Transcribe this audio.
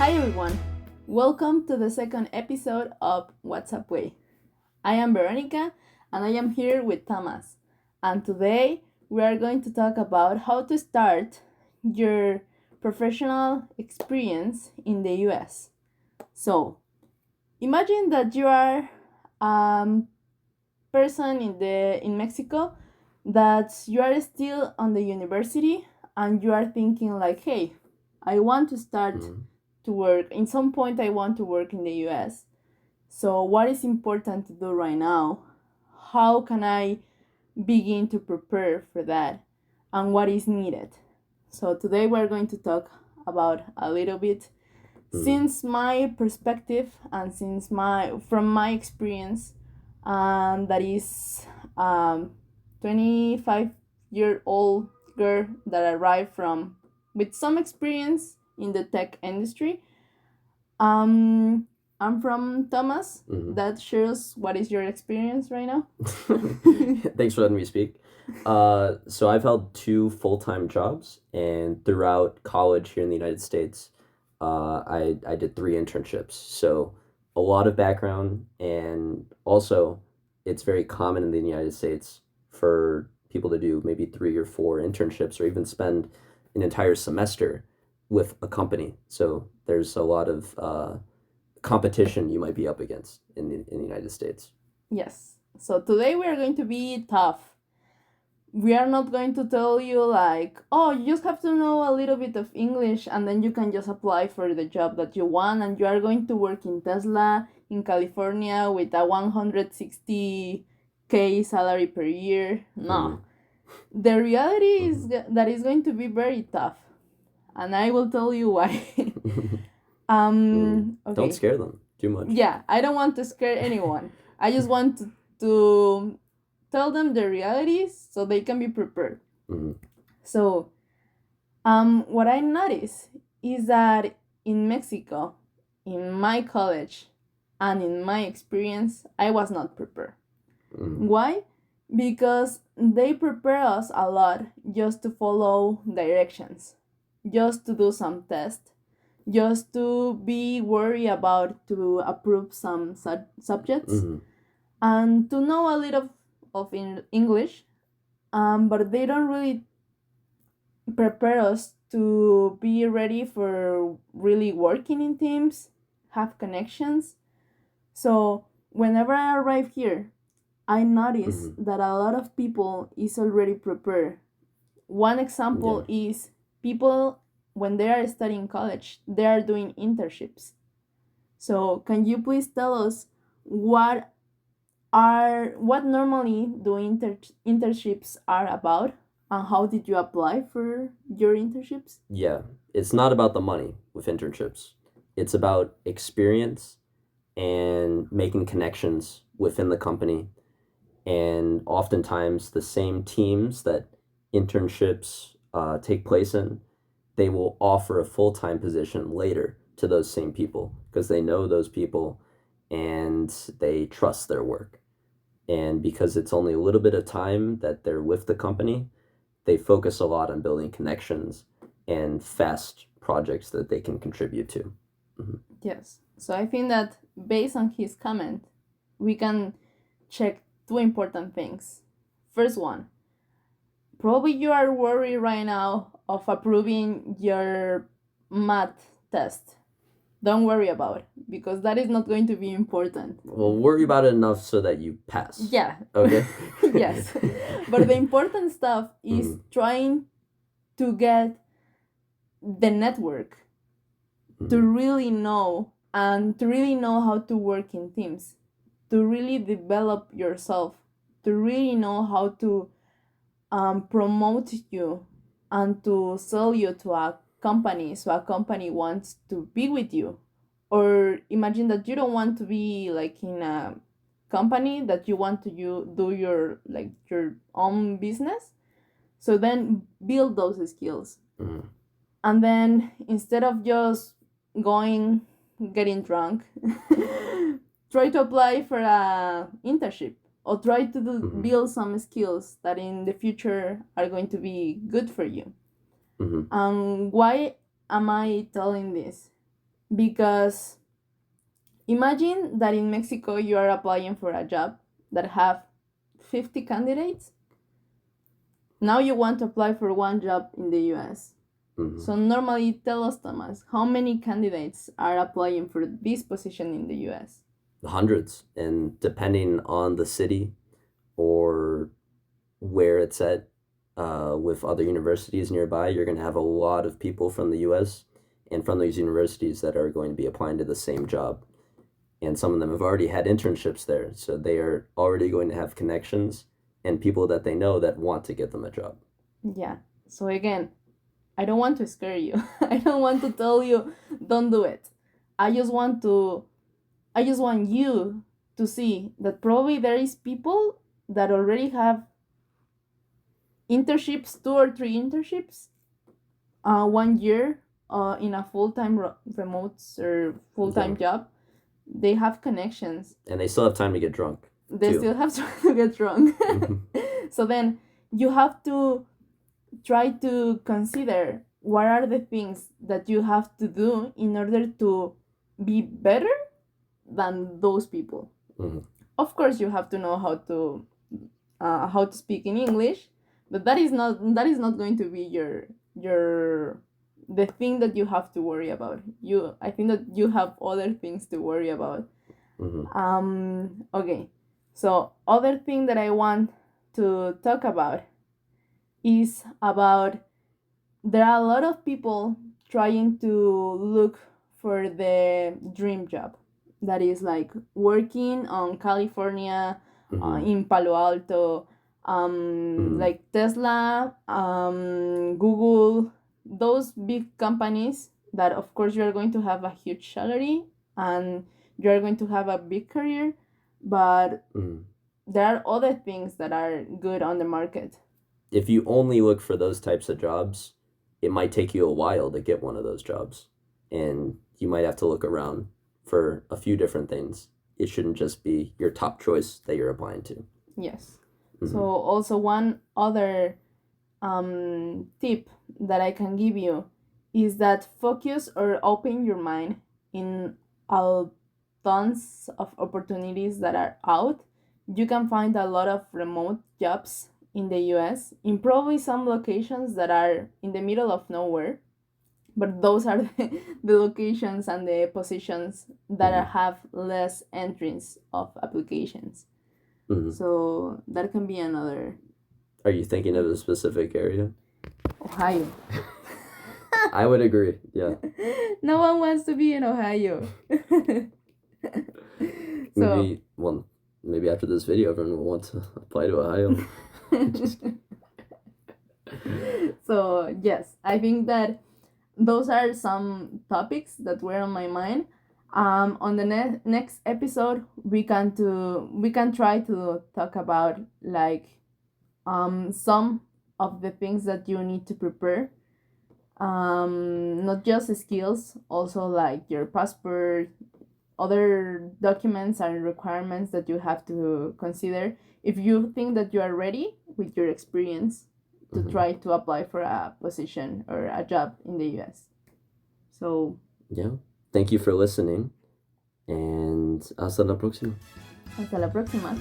Hi everyone, welcome to the second episode of What's Up Way. I am Veronica and I am here with Thomas. And today we are going to talk about how to start your professional experience in the US. So, imagine that you are a person in Mexico that you are still on the university and you are thinking like, hey, I want to start to work. In some point, I want to work in the US. So, what is important to do right now? How can I begin to prepare for that? And what is needed? So, today we're going to talk about a little bit since my perspective and from my experience, that is 25-year-old girl that arrived with some experience in the tech industry. I'm from Thomas. That shares what is your experience right now. Thanks for letting me speak. So I've held 2 full-time jobs, and throughout college here in the United States, I did 3 internships. So a lot of background, and also it's very common in the United States for people to do maybe 3 or 4 internships or even spend an entire semester with a company. So there's a lot of competition you might be up against in the United States. Yes. So today we are going to be tough. We are not going to tell you like, oh, you just have to know a little bit of English and then you can just apply for the job that you want and you are going to work in Tesla in California with a 160K salary per year. No. The reality is that it's going to be very tough. And I will tell you why. Okay. Don't scare them too much. Yeah, I don't want to scare anyone. I just want to tell them the realities so they can be prepared. So, what I noticed is that in Mexico, in my college, and in my experience, I was not prepared. Why? Because they prepare us a lot just to follow directions, just to do some tests, just to be worried about to approve some subjects, and to know a little of English, but they don't really prepare us to be ready for really working in teams, have connections. So whenever I arrive here, I notice that a lot of people is already prepared. One example is people when they are studying college, they are doing internships. So can you please tell us what normally do internships are about, and how did you apply for your internships? Yeah, it's not about the money with internships. It's about experience and making connections within the company. And oftentimes the same teams that internships take place in, they will offer a full-time position later to those same people because they know those people and they trust their work. And because it's only a little bit of time that they're with the company, they focus a lot on building connections and fast projects that they can contribute to. Yes. So I think that based on his comment, we can check 2 important things. First one, probably you are worried right now of approving your math test. Don't worry about it, because that is not going to be important. Well, worry about it enough so that you pass. Yeah. Okay? Yes. But the important stuff is trying to get the network to really know, and to really know how to work in teams, to really develop yourself, to really know how to promote you and to sell you to a company so a company wants to be with you. Or imagine that you don't want to be like in a company, that you want to do your own business. So then build those skills. And then instead of just getting drunk, try to apply for a internship or try to build some skills that in the future are going to be good for you. Why am I telling this? Because imagine that in Mexico you are applying for a job that have 50 candidates. Now you want to apply for one job in the US. Mm-hmm. So normally, tell us, Thomas, how many candidates are applying for this position in the US? Hundreds, and depending on the city or where it's at, with other universities nearby, you're going to have a lot of people from the US and from those universities that are going to be applying to the same job. And some of them have already had internships there, so they are already going to have connections and people that they know that want to get them a job. Yeah. So again, I don't want to scare you. I don't want to tell you, don't do it. I just want you to see that probably there is people that already have internships, 2 or 3 internships, 1 year in a full-time remote or full-time job. They have connections. And they still have time to get drunk. They still have time to get drunk. So then you have to try to consider what are the things that you have to do in order to be better than those people. Mm-hmm. Of course, you have to know how to speak in English, but that is not going to be the thing that you have to worry about. I think that you have other things to worry about. Mm-hmm. Okay, so other thing that I want to talk about is about there are a lot of people trying to look for the dream job, that is like working on California, in Palo Alto, like Tesla, Google, those big companies that of course you are going to have a huge salary and you are going to have a big career, but there are other things that are good on the market. If you only look for those types of jobs, it might take you a while to get one of those jobs. And you might have to look around for a few different things. It shouldn't just be your top choice that you're applying to. Yes. So also one other tip that I can give you is that focus or open your mind in tons of opportunities that are out. You can find a lot of remote jobs in the US, in probably some locations that are in the middle of nowhere, but those are the locations and the positions that have less entries of applications. So that can be another. Are you thinking of a specific area? Ohio. I would agree, yeah. No one wants to be in Ohio. Maybe after this video, everyone will want to apply to Ohio. So yes, I think that those are some topics that were on my mind. On the next episode, we can try to talk about like some of the things that you need to prepare. Not just skills, also like your passport, other documents and requirements that you have to consider if you think that you are ready with your experience to try to apply for a position or a job in the US. So yeah, thank you for listening, and hasta la próxima. Hasta la próxima.